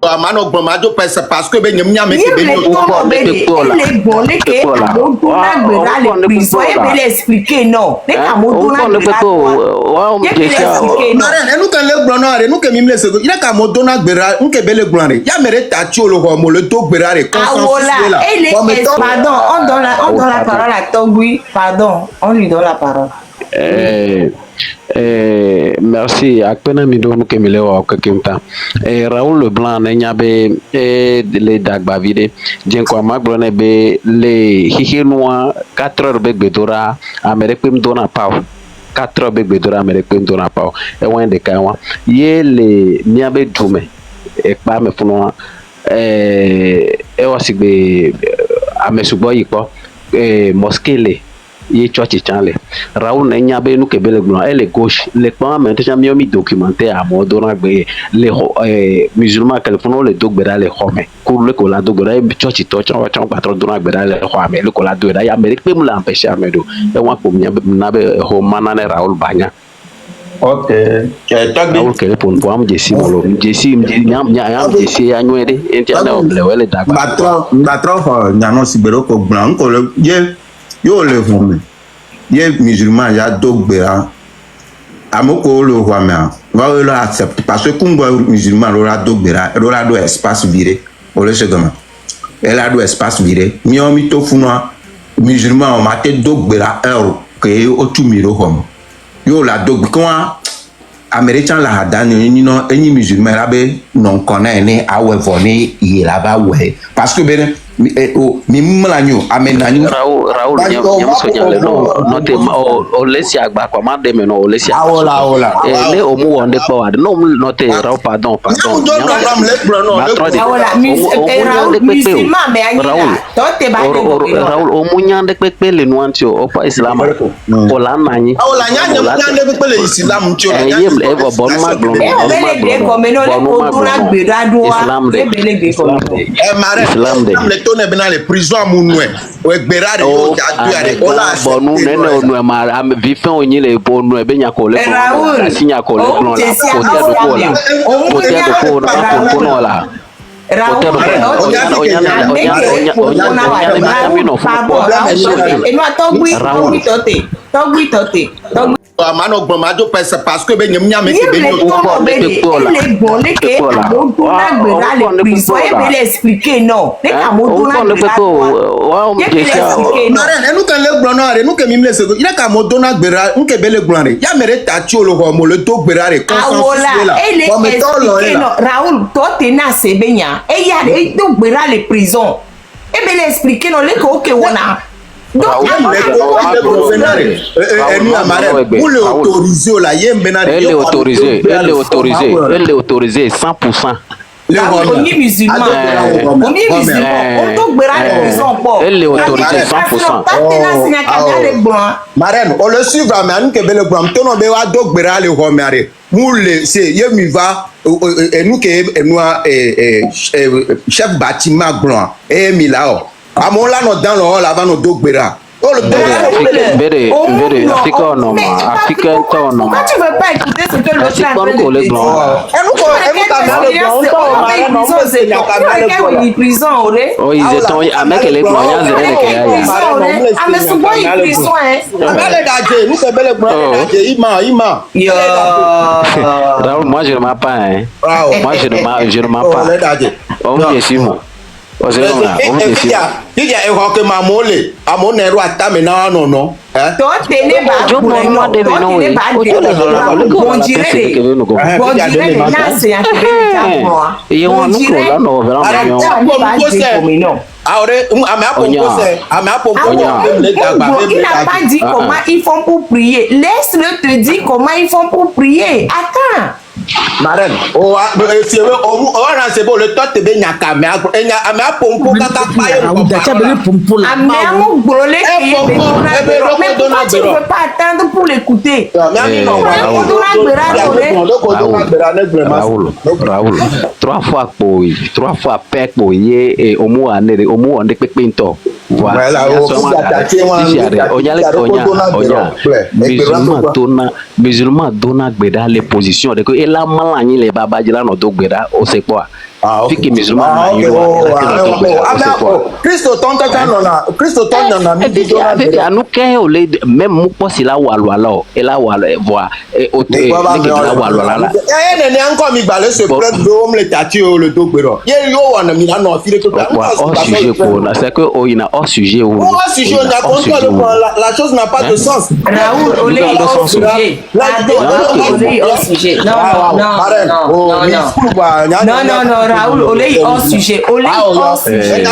Amano Bromajo parce que ben yamnya me ke ben les bons les que Amodona Gbera les prison et be l'expliquer non les Amodona Gbera wa me jesha Mare nous kan le Gbera re nous ke mimle se ila ka Amodona Gbera nous ke be le Gbera re ya mere tati lo ho mo le to Gbera re consensus là pardon on donne la parole à Togui pardon on lui donne la parole merci akpena mi do ke mi le wa kakimta Raoul Leblanc ne nyabe le dagba vide jenko maglo ne be le hihinwa 4 heures be gbedora amerique mi dona paw 4 heures be gbedora amerique mi dona paw e wan de kan wa ye le nyabe dume e pa me funo e wasigbe amesubo yipo moskele ye church chanle Raoul nenya be nu kebele gblon elle gauche les pas maintenant mi documentaire à Amodona gbe les musulmans telefono le dogbera le home ko le ko la dogbera church to chan patron dona gbera le home le ko la do ya Amérique pe mu la empêcher amedo e wa ko na be ho manane Raoul banya OK Raoul kele pour am jesi molo jesi nyam jesi anwede entiana oble wele dagba patron nyano sibero ko blanc ko le yo le fome ye musulman ya dogbera amoko le roi va le accepter parce que kumbo musulman lo la dogbera lo la do espace viré o le segama elle a do espace viré mi o mi to funwa musulman o mate dogbera euro que o tu miro homo yo la dog kwa américain la hadani ni no eni musulman la be non connaît ni awevoni il la ba we parce que ben mi mlanyo amenanyo Raoul nyam soñale no te o lesi agba kwa ma de me no o lesi ola le o mu wonde pa wad no te Raoul pardon Raoul o mu nyande pepe le nuantio o pa islam o la nani ola nyande pepe le islam tio yem e bo bon ma blon islam de to ne bena le prison amunwe o gbera de yo atuare ola bonu nene onu ma am vifin onyi le bonu e benya ko le asinya ko le blon la pote do ko la ko no la Amano Bromajo parce que ben yamnya me ke ben les bons les que Amodona Gbera les prison et be l'expliquer non les Amodona Gbera wa me jesha Mare nous kan le Gbera re nous ke mimle se ila ka Amodona Gbera nous ke be le Gbera re ya mere tati lo ho mo le to Gbera re consensus là comme expliquer non Raoul toi te na se benya e ya e to Gbera les prison e be l'expliquer non le ko ke wona donc vous le autorisez la elle est autorisée 100%. On est musulman. On doit Gbera les prison pour. Elle est autorisée 100%. Marraine, on le suit vraiment que le grand ton be wa do Gbera le homare. Moule c'est ye mi va et nous que nous chef bâtiment blanc et milao. Amola no dans le hall avant no do Gbera. Oh le bere Africa no ma Africa to no ma. Tu veux pas écouter ce que l'autre a fait? Oh ils étaient avec les moyens de Raoul, moi je ne m'en pas hein. Moi je ne m'en pas. On me dit moi. Iya e ho ke mamole amone ru atame na no no to tele ba jo mo de me no o jo le bonjire na se ya ke ta iye won nu ko la no vera mo Ahora, il n'a pas dit comment ils font pour prier. Laisse-le te dire comment ils font pour prier. Attends. Marraine, c'est bon, le temps te bien nyaka, mais pompo kaka paye. Mais pourquoi tu ne veux pas attendre pour l'écouter? Raoul, 3 fois pek boye et au moins on de pepinto. Voilà, musulman dona Gbera les positions de que la malani les babajila no do Gbera o se quoi Fiki musulman na yiro. Christo tonto kanona. Christo tonto na mi do na. Avec anuke o le même mu posi la walwala o. E la walwa voa. E o te la walwala la. Eh ne encore mi balé se prendre do le tati o le dogbero. Ye yo wana mi na no file ko. Hors sujet pour là, c'est que il y a hors sujet où. Hors sujet on a compris la chose n'a pas de sens. Raoul, on est hors sujet. Hors sujet. Non, Raoul, on est hors sujet. On est hors sujet.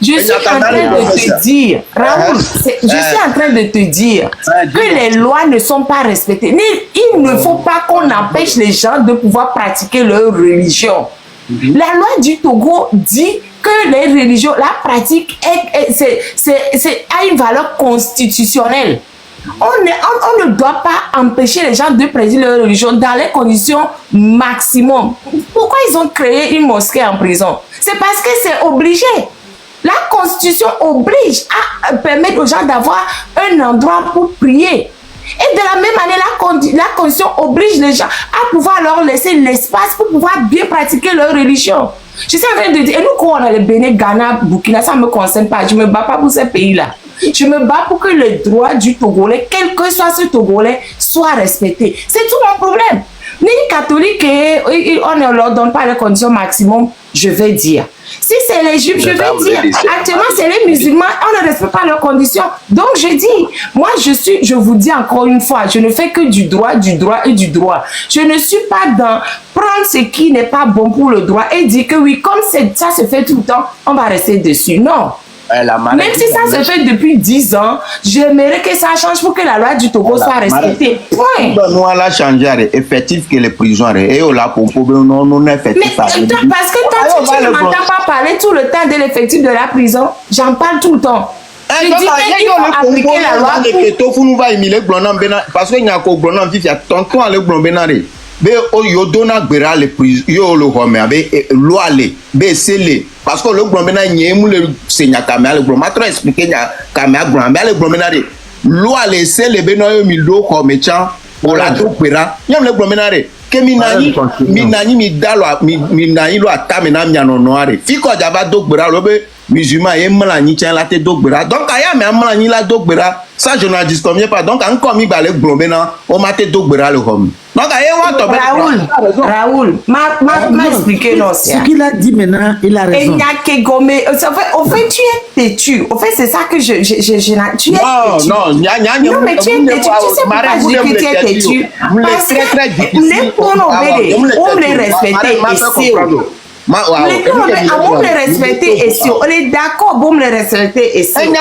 Je suis en train de te dire, Raoul, je suis en train de te dire que les lois ne sont pas respectées. Il ne faut pas qu'on empêche les gens de pouvoir pratiquer leur religion. La loi du Togo dit que les religions, la pratique a une valeur constitutionnelle. On ne doit pas empêcher les gens de pratiquer leur religion dans les conditions maximum. Pourquoi ils ont créé une mosquée en prison? C'est parce que c'est obligé. La Constitution oblige à permettre aux gens d'avoir un endroit pour prier. Et de la même manière, la Constitution oblige les gens à pouvoir leur laisser l'espace pour pouvoir bien pratiquer leur religion. Je suis en train de dire, et nous, quand on a le Bénin, Ghana, Burkina, ça ne me concerne pas. Je ne me bats pas pour ces pays-là. Je me bats pour que les droits du Togolais, quel que soit ce Togolais, soient respectés. C'est tout mon problème. Les catholiques, on ne leur donne pas les conditions maximum, je vais dire. Si c'est les juifs, je vais dire. Actuellement, c'est les musulmans, on ne respecte pas leurs conditions. Donc, je dis, moi, je vous dis encore une fois, je ne fais que du droit et du droit. Je ne suis pas dans prendre ce qui n'est pas bon pour le droit et dire que oui, comme ça se fait tout le temps, on va rester dessus. Non. Même si ça se fait depuis 10 ans, j'aimerais que ça change pour que la loi du Togo soit respectée. Point. Nous allons changer l'effectif que les prisons et on l'a pour non effectif. Parce que toi, tu ne m'entends pas parler tout le temps de l'effectif de la prison. J'en parle tout le temps. Je dis qu'il faut appliquer la loi. Parce qu'il y a un vif, il y a tonton à l'Egbron be o yo dona gbera le prise yo lo home abe loi le be sele parce que le gbron bena nyemu le senya kamia le gbron matra expliquer nya kamia gbron be le gbron bena de loi le sele be no yo mi do home cha o la to gbera nyam le gbron bena de ke mi nani mi dalo mi nani lo atame na mi no noare fiko jaba do gbera lo be musulman et malani tient la tête d'Ogbera. Donc, il y a un malani la d'Ogbera. Ça, je n'en dis combien pas. Donc, encore, il va aller blomber on m'a tête d'Ogbera le homme. Donc, Raoul, m'a expliqué non. Ce qu'il a dit maintenant, il a raison. Et il n'y a que gommé. Au fait, tu es têtu. Au fait, c'est ça que tu es têtu. Non, mais tu es têtu. Tu sais pourquoi je dis que tu es têtu? Parce que les pronombés, on les respecter ici. On les respecter ici. On est d'accord pour les respecter ici. Donc,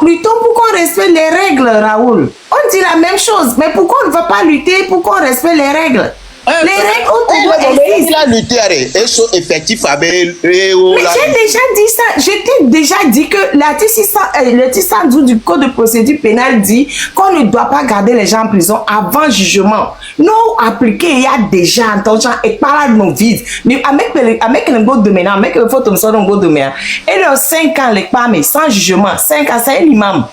luttons pour qu'on respecte les règles, Raoul. On dit la même chose, mais pourquoi on ne va pas lutter pour qu'on respecte les règles? Les règles au existent. Effectif mais j'ai déjà dit ça. Je t'ai déjà dit que l'article 612 du Code de procédure pénale dit qu'on ne doit pas garder les gens en prison avant jugement. Nous appliquer il y a déjà entendu et par là nos vides. Mais avec le go de maintenant, avec le photo de go de maintenant. Et le 5 ans les pas mais sans jugement, 5 ans c'est un imam.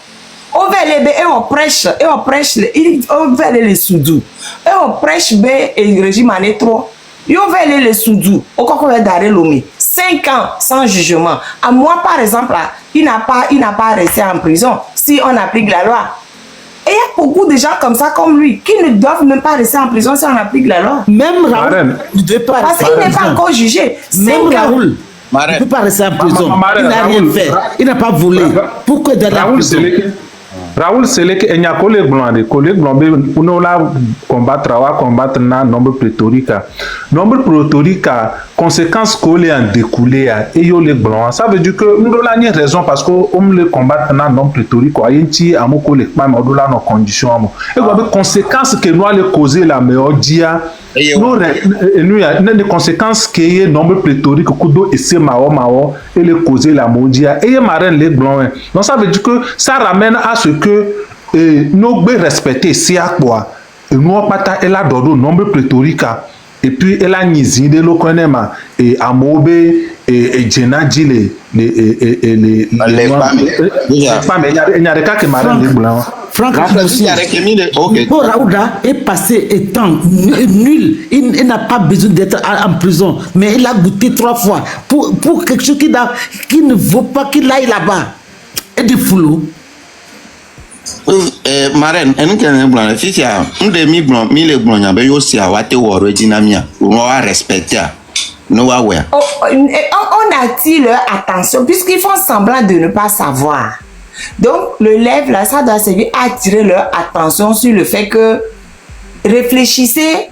On va aller et on prêche les soudous et on prêche le régime en étroit. Et on va aller les soudous au cas qu'on va darrer l'homme 5 ans sans jugement. À moi par exemple là, il n'a pas resté en prison si on applique la loi. Et il y a beaucoup de gens comme ça comme lui qui ne doivent même pas rester en prison si on applique la loi. Même Raoul ne doit pas parce qu'il n'est pas encore jugé. Même Raoul ne peut pas rester en prison. Il n'a rien fait. Il n'a pas volé. Pourquoi il doit aller en prison? Raoul Selek et nya collègue blonde pour nous la combattre na nombre pléthorique conséquences collées en découlé et yo les blancs ça veut dire que nous la ni raison parce que on le combattre na nombre pléthorique quoi yenti amoko les pas mais là nos conditions et quoi conséquences que nous les causer la meilleure dia nous a des conséquences qui est nombre pléthorique kudo et c'est mao et les causer la mondia et marraine les blancs donc ça veut dire que ça ramène à ce que nous devons respecter si à quoi et nous pas elle a donné nombre pléthorique et puis elle a nizi de l'okonema et amobe et jenadji les femmes il y a des cas qui marraine les blancs Franck Raouda est passé étant nul. Il n'a pas besoin d'être en prison. Mais il a goûté 3 fois pour quelque chose qui ne vaut pas qu'il aille là-bas. Et du foulou. Marraine, si on demi blanc, mille blanc, il y a aussi à Wate ou Redinamia, on va respecter. On attire leur attention puisqu'ils font semblant de ne pas savoir. Donc, le lève là, ça doit servir à attirer leur attention sur le fait que réfléchissez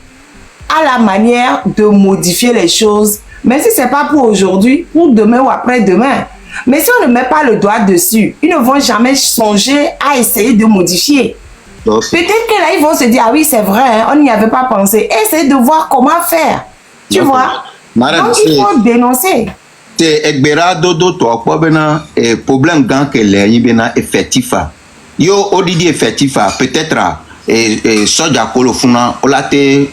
à la manière de modifier les choses, même si ce n'est pas pour aujourd'hui, pour demain ou après-demain. Mais si on ne met pas le doigt dessus, ils ne vont jamais songer à essayer de modifier. Peut-être que là, ils vont se dire, ah oui, c'est vrai, hein, on n'y avait pas pensé. Essayez de voir comment faire. Tu vois? Donc, il faut dénoncer. C'est Egbera Dodo, toi, problème quand que les effectif. Yo, odidi effectif, peut-être, soja kolofuna, olate.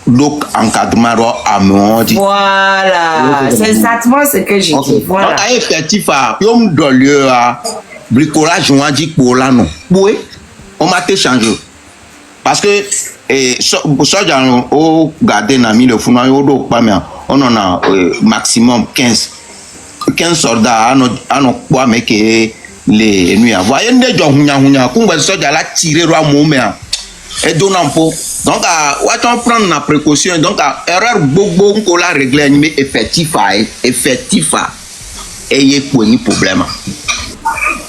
Donc, encadrement à mon dit. Voilà, c'est exactement ce que j'ai dit. Voilà. Donc, effectif, yom de lieu à bricolage, on a dit pour là, non. Oui, on m'a changé. Parce que, soja, au garder, n'a mis le fou, on en a maximum 15 soldats à nos poids, mais que les nuits. Voyez, les gens, on va soja là tirer roi moment. Et donnant pour. Donc, on prend la précaution. Donc, erreur beaucoup qu'on la régler, mais effectif, et il y a un problème.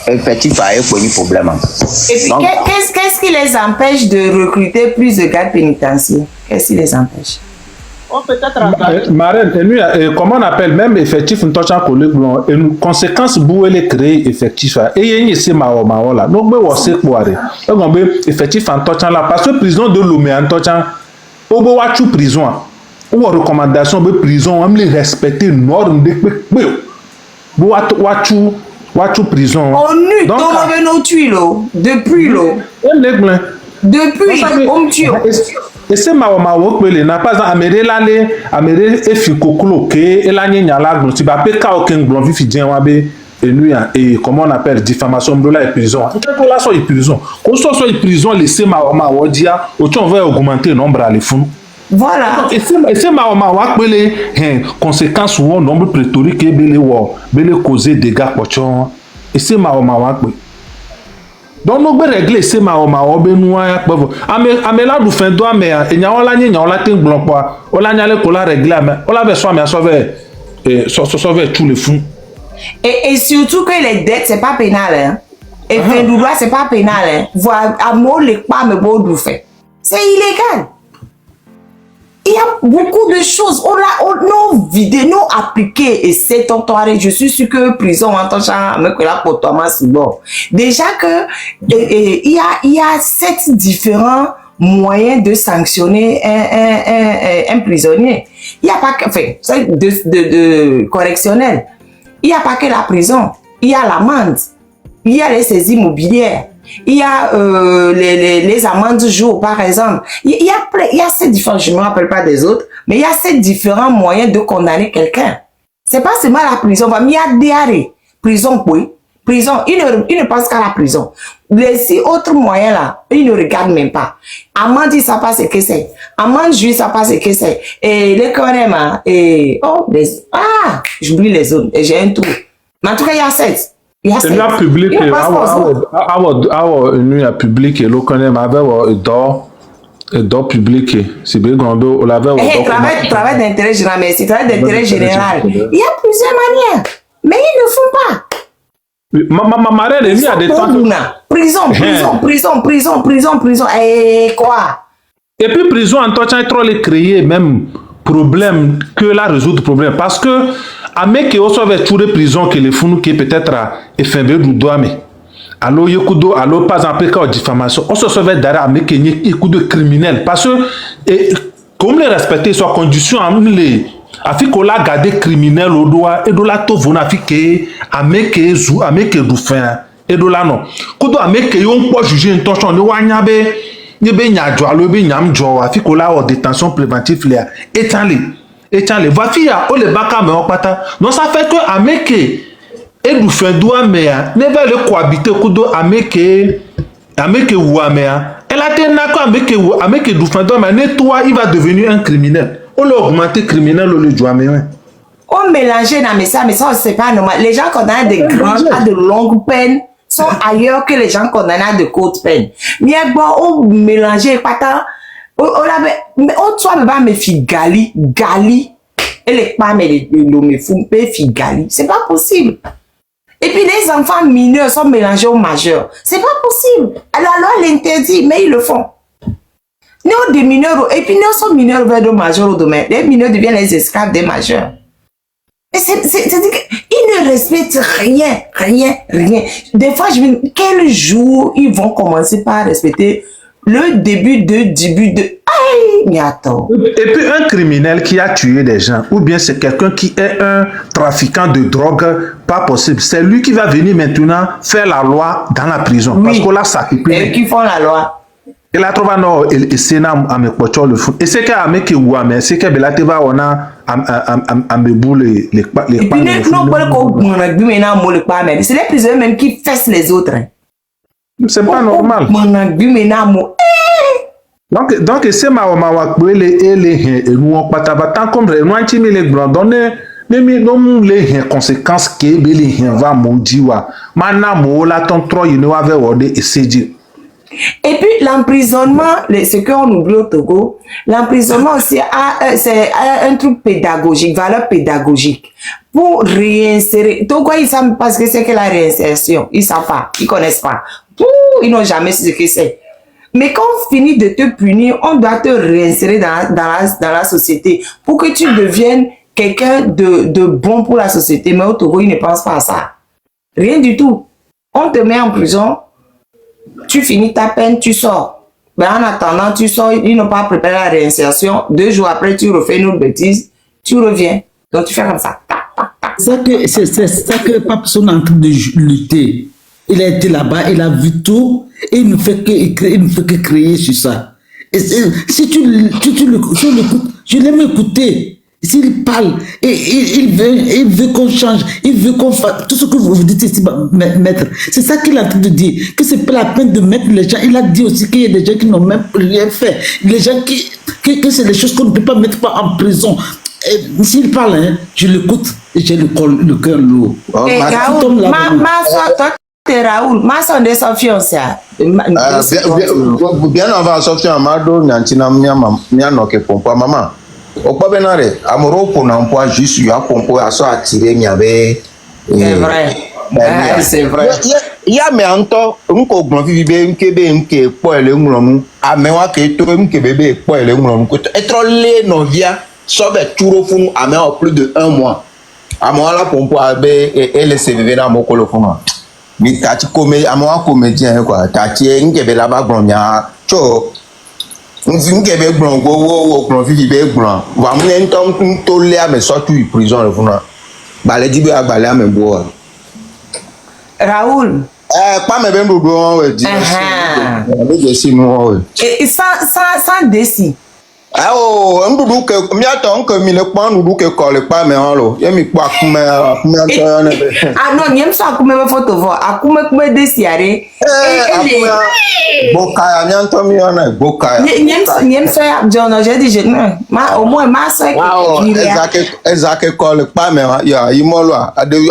Effectif, il y a un problème. Qu'est-ce qui les empêche de recruter plus de gardes pénitentiaires? Qu'est-ce qui les empêche? Marraine, comment on appelle même effectif une touche à collègue blanc une conséquence pour les créer effectif et il y a ici là donc on sait quoi donc effectif en touchant là parce que prison de Lomé en touchant au beau watch prison ou recommandation de prison on les respecter normes de watch prison on nu donc on tue l'eau depuis l'eau depuis on tue. Et c'est ma n'a pas améré effikoklo que elanye nyala glo ti ba pe ka oken glo fi dien wa be et comment on appelle diffamation de la prison. Quand là soit prison, qu'on soit prison laisser ma dia autant on va augmenter le nombre à les fous. Voilà. Et c'est ma wa les conséquences ou nombre pléthorique et bele causer dégâts pochon. Et c'est ma wa donc nous devons régler ces maomaos benoît amela du fin doit mais et nyaola ni nyaola ten blanc quoi ola nyale ko la régler mais ola be so mais sauver tous les fous et surtout que les dettes c'est pas pénal hein et fin du droit c'est pas pénal hein voir amour les pas me beau du fait c'est illégal. Il y a beaucoup de choses. On a vidé, non appliqué et c'est tontoiré. Je suis sûr que prison en tant que la pour Thomas c'est bon. Déjà que il y a 7 différents moyens de sanctionner un prisonnier. Il n'y a pas que de correctionnel. Il n'y a pas que la prison. Il y a l'amende. Il y a les saisies immobilières. Il y a les amendes du jour, par exemple. Il y a ces différents, je ne me rappelle pas des autres, mais il y a ces différents moyens de condamner quelqu'un. C'est pas seulement la prison. Il y a des arrêts. Prison, oui. Prison, il ne pense qu'à la prison. Les 6 autres moyens là, ils ne regardent même pas. Amende, ils ne savent pas ce que c'est. Amende, juge, ils ne savent pas ce que c'est. Et les connaissements, et j'oublie les autres. Et j'ai un trou. Mais en tout cas, il y a 7. C'est la public public et le connaît avait d'or public c'est bien grand on l'avait travail d'intérêt général mais c'est travail d'intérêt général il y a plusieurs manières mais ils ne font pas ma marraine il y a des temps prison et quoi et puis prison en touchant trop les créer même problème que la résoudre problème parce que à mec qui aussi avait tout de prison que les fous qui peut-être effet du doigt mais allo yekudo allo pas en cas de diffamation on se sauve d'arrêt à mec qui est de criminel parce que comme les respecter soit condition les afin qu'on la garder criminel au doigt et de la to vona fique à mec qui du fin et de la non kudo à mec qui on peut juger intention de wanyabe yebe nyadjo allo be nyamjo afin qu'on la en détention préventive là étalé voici o le baka me opata non ça fait que ameke et du fin doit mais ne va le cohabiter kudo ameke Ameke Ouamea, elle a été d'accord avec Doufandom, mais toi, il va devenir un criminel. On l'a augmenté criminel au lieu de Ouamea. On mélangeait dans mais ça, c'est pas normal. Les gens condamnés à de grandes, à de longues peines sont ailleurs que les gens condamnés à de courtes peines. Mais bon, on mélangeait pas tant. On soit me fi gali, et les femmes et les font fi gali. C'est pas possible. Et puis les enfants mineurs sont mélangés aux majeurs. C'est pas possible. La loi l'interdit, mais ils le font. Nous, des mineurs, et puis nous sommes mineurs vers des majeurs au domaine. Les mineurs deviennent les esclaves des majeurs. C'est-à-dire qu'ils ne respectent rien. Des fois, je me dis, quel jour ils vont commencer par respecter le début de... Aïe, mais attends. Et puis un criminel qui a tué des gens, ou bien c'est quelqu'un qui est un trafiquant de drogue, pas possible. C'est lui qui va venir maintenant faire la loi dans la prison. Oui. Parce que là, ça Et qui font la loi. Et la trouva no et Sénat à me pocho le fou. Et c'est qu'à me qui ou à me c'est que Belateva on a à me boule les Et puis non pas le c'est les prisonniers même qui fessent les autres. C'est pas normal. Donc c'est ma et nous on pataba comme nous antimi les blancs donner les conséquences que les va modiwa mana mo la ton trop il nous avait ordé et c'est dit. Et puis l'emprisonnement, ce qu'on oublie au Togo, l'emprisonnement aussi c'est un truc pédagogique, valeur pédagogique. Pour réinsérer, Togo ils savent pas ce que c'est que la réinsertion, ils savent pas, ils connaissent pas. Ils n'ont jamais su ce que c'est. Mais quand on finit de te punir, on doit te réinsérer dans la société pour que tu deviennes quelqu'un de bon pour la société. Mais au Togo, ils ne pensent pas à ça. Rien du tout. On te met en prison. Tu finis ta peine, tu sors. Mais en attendant, tu sors, ils n'ont pas préparé la réinsertion. 2 jours après, tu refais une autre bêtise, tu reviens. Donc, tu fais comme ça. C'est ça que Papson est en train de lutter. Il a été là-bas, il a vu tout, et il ne fait que créer sur ça. Et si tu l'écoutes, je l'aime écouter. S'il parle, et il veut qu'on change, il veut qu'on fasse tout ce que vous dites ici, maître. C'est ça qu'il a en train de dire, que c'est pas la peine de mettre les gens. Il a dit aussi qu'il y a des gens qui n'ont même rien fait. Les gens que c'est des choses qu'on ne peut pas mettre en prison. S'il parle, hein, je l'écoute et j'ai le cœur lourd. Et Raoul, Raoul, ma soeur de sa fiancée. Bien avant Sophia Amado, Nantina Mianoke Pompa, maman. Au pas benare, amoro pour n'emploi juste à pompo à ça attirer, il y avait. C'est vrai. C'est vrai. Il y a mais en temps, on comprend vivre un kébé, un ké, pour aller où à mewa que tout un kébé, pour aller où et trop les novia, sauve tout fond à en plus de 1 mois. À moi la pompo et les CV dans mon colophone. Mais t'as-tu à moi comédien quoi, t'as-tu un kébé là-bas, grogna, chaud. Nkebe gbron go gbron fi be gbron wa mu entom to le ame so tu prison le funa ba le dibe agbale ame bo Raoul pa me be ndodo won we di me je si nu won we et sans déci ndodo ke mi aton ke mi le pon ndodo ke ko le pa me on lo ye mi pa kume to ne be non nyem so akume be photo vo akume déci are Bokaya, mi on Bokaya. Nyem so John, j'ai dit au moins ma so exact call pas mais ya imolo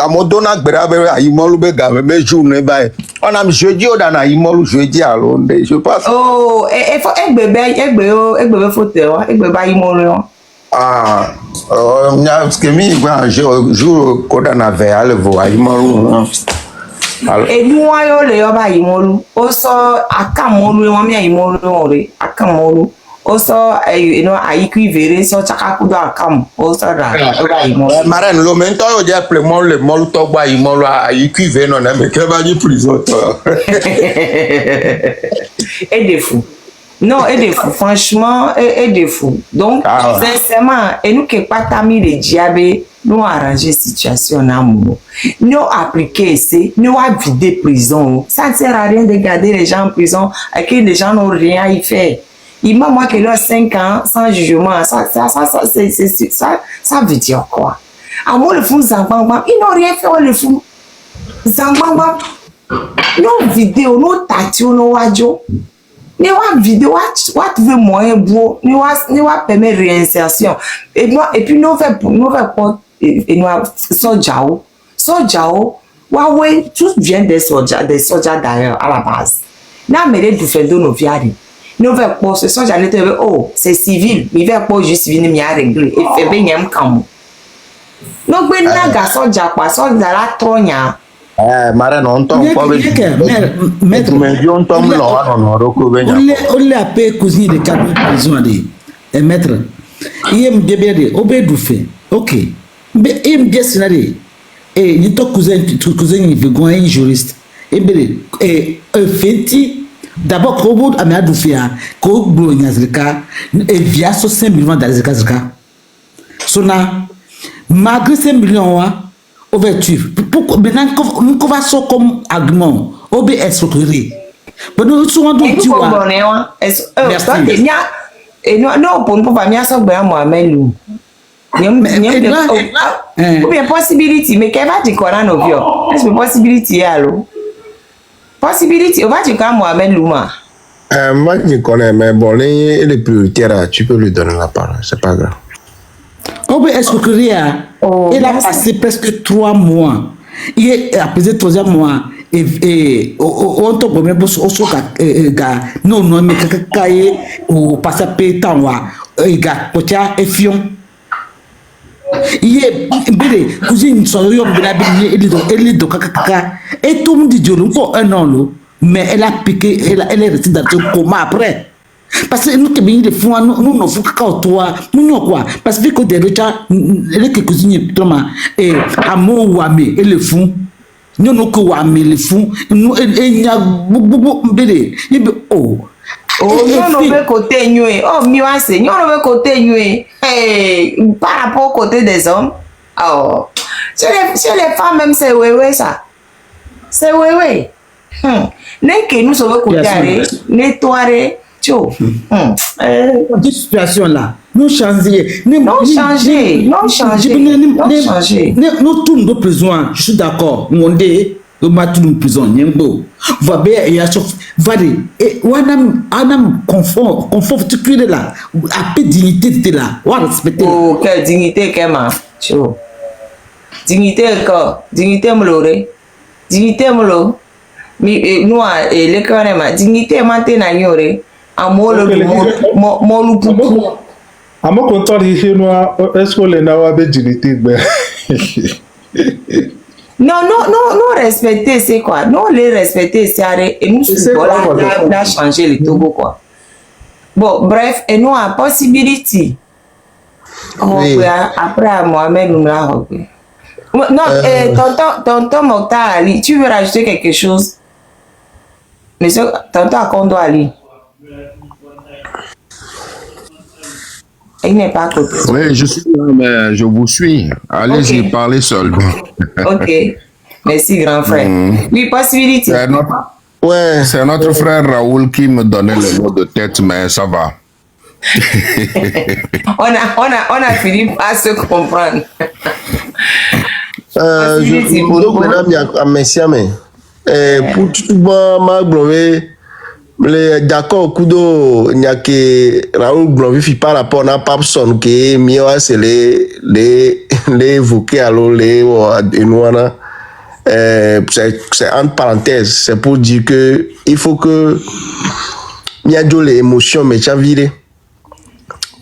amodona gberabe imolo be ga me journée ba on am jeudi o dana imolo jeudi alo je passe oh e fo egbe photo egbe ba imolo nya skemi gba jour ko dana ve ale vo imolo et moi yo le yo ba imolu o so akamolu won mi imolu ore akamolu o so ayiku vere so chakaku do akam o so da o ba imolu mara no me nto yo je ple mo le molu to gba imolu ayiku vere no na me ke ba di prison to et des fous non et des fous franchement et des fous donc sincèrement et nous que pas tami le diable nous arranger situation d'amour, nous appliquer c'est, nous à vider prison. Ça ne sert à rien de garder les gens en prison et que les gens n'ont rien à y faire. Il m'a moi que là 5 ans sans jugement, ça veut dire quoi? À moi le fou Zambangban, ils n'ont rien fait, le fou Zambangban. nos vidéos, nos tatous, nos wadjo. Ni wa vidéo, wa trouver moyen beau, ni wa permettre réinsertion. Et puis nous fait pas et nous Sojao, ouais, tout vient des soldats d'ailleurs à la base. N'a mais du fait de nos viari. Nous fait pas ce soldats n'était oh, c'est civil, il fait pas juste venir m'y régler et fait bien comme. Donc ben na ga soldats quoi, soldats la tronia. Mara non tom pas mais on tom non recouvrement. On l'a payé cousin de 4 prison de maître. Il aime bien de obédu fait. OK. Mais il me dit scénario. Et ni ton cousin il veut un juriste. Et bien et fenti d'abord comment amia du faire ko blo nyazrika et via so 5 millions d'azrika. Sona malgré 5 millions ouverture. Pourquoi maintenant qu'on va so comme argument OBS recruter. Mais nous souvent donc tu vois. Et non pour pas bien ça ben Mohamed Lou. Ou bien possibilité mais qu'elle va dire qu'on a nos vieux. Est-ce que possibilité alors? Possibilité, on va dire quand Mohamed Louma. Moi je connais mais bon les prioritaires tu peux lui donner la parole, c'est pas grave. OBS recruter il a passé presque 3 mois. Il est après 3e mois et on te promet pour au non mais kakaye ou passer payer temps wa gars potia et fion. Il est bébé cousine soyo bila elle do kaka et tout le monde dit pour un an mais elle a piqué elle est restée dans le coma après parce que nous que bien les fous nous non faut que toi nous quoi parce que des retards les que cousine Thomas et amour ou amé et le fou nous nous que ou amé le fou nous et y a bébé oh non veut côté nué oh miwa c'est non veut côté nué par rapport au côté des hommes oh chez les femmes même c'est ouais ça c'est ouais n'est que nous sommes côté nettoyer tcho cette situation là nous changer non changer nous tous nos besoins je suis d'accord on dit le matin nous prison nyembo va bien et à chaque vale et wanam confort tu cuire là à peu dignité là on respecter oh quelle dignité kema tcho dignité quoi dignité m'loré dignité m'lo mi nous et les canema dignité manté na nyore amolo mo pupu amo content de chez nous est-ce que les nawa be dignité non respecter c'est quoi non les respecter c'est arrêter et nous on a changé le Togo quoi bon bref et nous a possibilité après Mohamed Loumla non tonton Mokhtar Ali tu veux rajouter quelque chose monsieur tonton Akondo Ali il n'est pas à côté. Oui, je suis là, mais je vous suis. Allez-y, okay. Parlez seul. Ok. Merci, grand frère. Oui, possibilité. C'est notre frère Raoul qui me donnait le mot de tête, mais ça va. on a fini par se comprendre. Donc, mesdames, messieurs, pour tout le monde, d'accord kudo nyake Raoul Blonvifi par rapport à Papson qui mieux c'est les évoquer alors les noirs c'est entre parenthèses c'est pour dire que il faut que il y a de l'émotion mais ça viré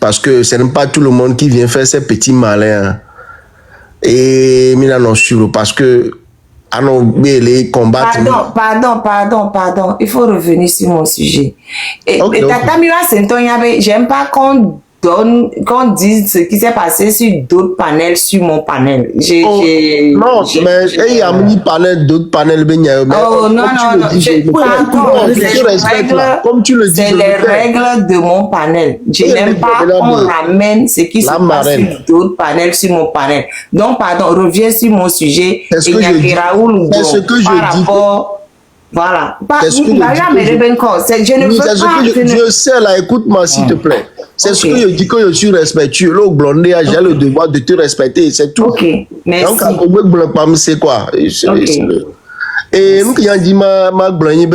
parce que ce n'est pas tout le monde qui vient faire ces petits malins et mina non sûr parce que les combattre. Pardon. Il faut revenir sur mon sujet. Et Tata Miwa Senton, j'aime pas qu'on dise ce qui s'est passé sur d'autres panels, sur mon panel. Non, mais il y a un panel, d'autres panels. Oh non. Comme tu le dis, c'est les règles de mon panel. Je n'aime pas qu'on ramène ce qui se passe sur d'autres panels, sur mon panel. Donc, pardon, reviens sur mon sujet. C'est ce que je dis. C'est ce que je dis. Voilà. Je sais là, écoute-moi s'il te plaît. C'est ce que je dis que je suis respectueux. Le blondé, j'ai le devoir de te respecter, c'est tout. Ok, merci. Donc, c'est quoi? Et nous qui avons dit ma blanche,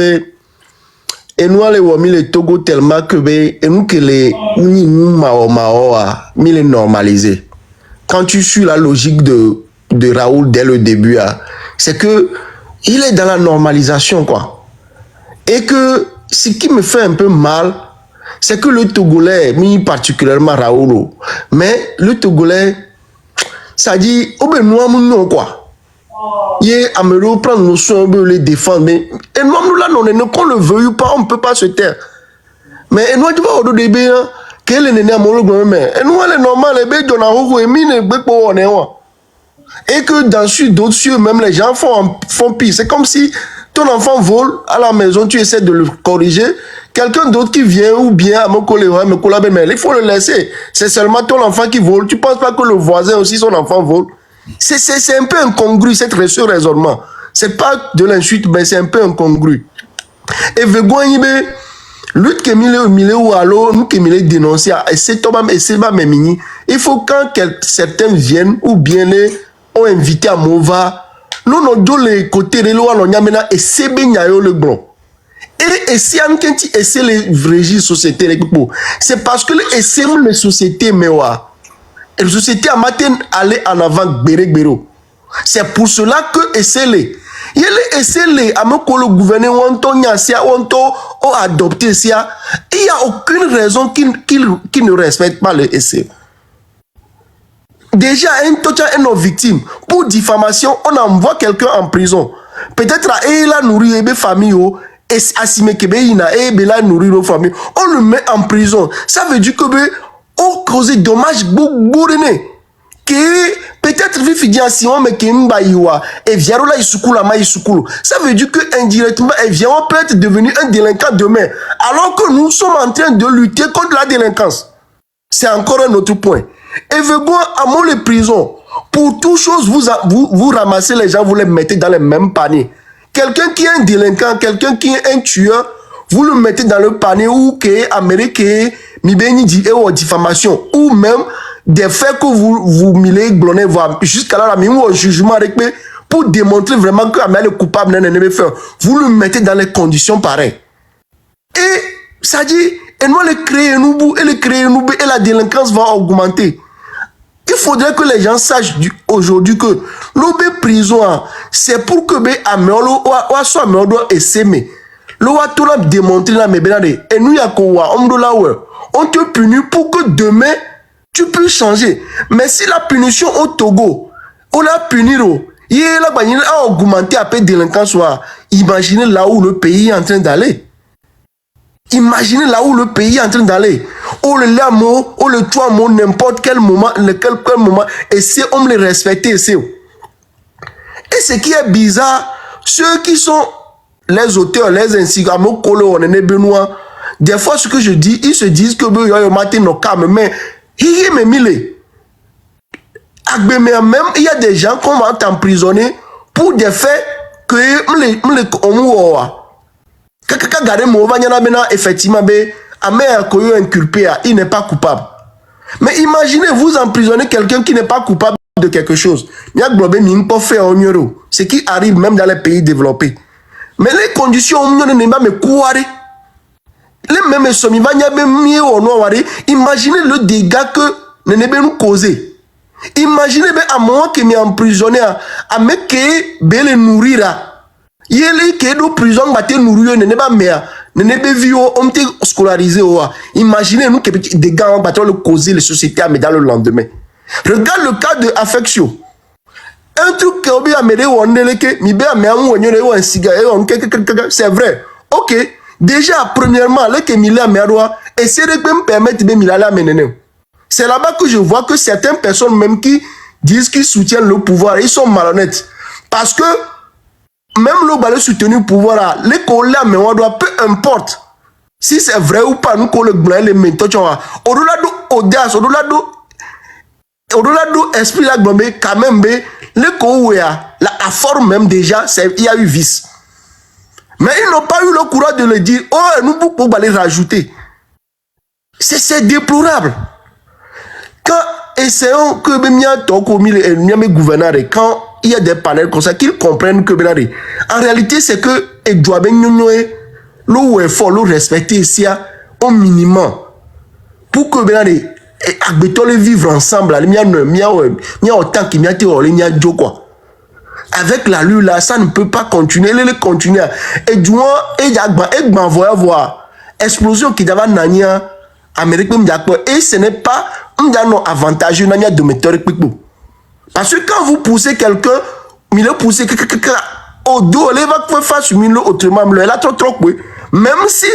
et nous allons mis le Togo tellement que et nous que les les normaliser. Quand tu suis la logique de Raoul dès le début, c'est que il est dans la normalisation, quoi. Et que ce qui me fait un peu mal, c'est que le Togolais, particulièrement Raoul, mais le Togolais, ça dit, oh ben nous, quoi. Il est à me reprendre nos soins, on veut les défendre, mais et nous là, qu'on le veuille pas, on ne peut pas se taire. Mais nous, tu vois, au début, quel est le à mon mais et nous, elle est normale, les bébés, on a et que dans d'autres cieux, même les gens font pire. C'est comme si ton enfant vole à la maison, tu essaies de le corriger. Quelqu'un d'autre qui vient ou bien à mon collègue, mais il faut le laisser. C'est seulement ton enfant qui vole. Tu ne penses pas que le voisin aussi, son enfant vole? C'est un peu incongru, ce raisonnement. Ce n'est pas de l'insulte, mais c'est un peu incongru. Et Vegoïbe, lutte que mille ou alors, nous que mille dénoncer, et c'est pas même. Il faut quand certains viennent ou bien les ont invité à Mova, nous nous donnons les côtés de l'eau, et c'est bien le blanc. Et si on essaie les régir société, c'est parce que les sociétés, mais les sociétés à matin aller en avant, béro. C'est pour cela que essaie-les. Il essaie à me que le gouvernement ont adopté ça. Il n'y a aucune raison qu'il ne respecte pas les essais. Déjà, un victime. Pour diffamation, on envoie quelqu'un en prison. Peut-être il a nourri les familles, et il a nourri nos familles. On le met en prison. Ça veut dire que on cause dommage beaucoup. Que peut-être il fait dire si on met et vient là ça veut dire que indirectement on peut être devenu un délinquant demain. Alors que nous sommes en train de lutter contre la délinquance. C'est encore un autre point. Et Vegon, à mon les prisons, pour toute chose, vous ramassez les gens, vous les mettez dans le même panier. Quelqu'un qui est un délinquant, quelqu'un qui est un tueur, vous le mettez dans le panier ou qui est américain, diffamation, ou même des faits que vous millez glonner, jusqu'à là, au jugement avec pour démontrer vraiment que Amel est coupable, vous le mettez dans les conditions pareilles. Et ça dit, et nous les créer et la délinquance va augmenter. Il faudrait que les gens sachent aujourd'hui que l'obé prison, c'est pour que Améolo soit Améolo et s'aimer. L'oua tout l'a démontré là, mais et nous on te punit pour que demain tu puisses changer. Mais si la punition au Togo, on l'a puni, il a augmenté après délinquance, imaginez là où le pays est en train d'aller. Imaginez là où le pays est en train d'aller. On le lamo, on le tue n'importe quel moment, quel moment, et c'est on les respecter. Et ce qui est bizarre, ceux qui sont les auteurs, les insigamos, Benoît, des fois ce que je dis, ils se disent que mais même il y a des gens qu'on va emprisonner pour des faits que effectivement, inculpé, il n'est pas coupable. Mais imaginez, vous emprisonnez quelqu'un qui n'est pas coupable de quelque chose. Ce qui arrive même dans les pays développés. Mais les conditions, imaginez le dégât que nous causer. Imaginez à moi qui m'est emprisonné à me que nourrir. Il y a des prisons qui nourrir on te scolarisé. Imaginez nous que des gars ont le causer les sociétés à dans le lendemain. Regarde le cas de Affection. Un truc que obi amede wondeleke mi be ameamu wonyore won siga c'est vrai. OK. Déjà premièrement le que mila ameadoa essayer de me permettre de milala menene. C'est là-bas que je vois que certaines personnes même qui disent qu'ils soutiennent le pouvoir, ils sont malhonnêtes parce que même le balai soutenu pouvoir les collègues mais on doit peu importe si c'est vrai ou pas nous collègues les méthodes au-delà de audace au-delà de esprit la glombe quand même les coouya la forme même déjà il y a eu vice mais ils n'ont pas eu le courage de le dire oh nous pouvons aller rajouter c'est déplorable quand essayons que mes gouverneurs quand il y a des panels comme ça, qu'ils comprennent que, en réalité, c'est que, et doit bien l'eau est fort, l'eau respecter ici, au minimum, pour que, les vivre ensemble, autant qu'il y a quoi. Avec la lue là, ça ne peut pas continuer, les continuer. Et du moins, et voir explosion qui d'avant nania Amérique et ce n'est pas un avantage nania de méthode. Parce que quand vous poussez quelqu'un, il le poussez au dos, il va pouvoir faire sur mille autrement, elle a trop même si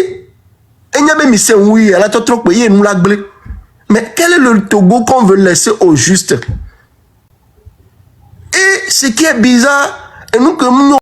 il y a même si oui, elle a trop il nous l'a blé. Mais quel est le Togo qu'on veut laisser au juste? Et ce qui est bizarre, et nous que nous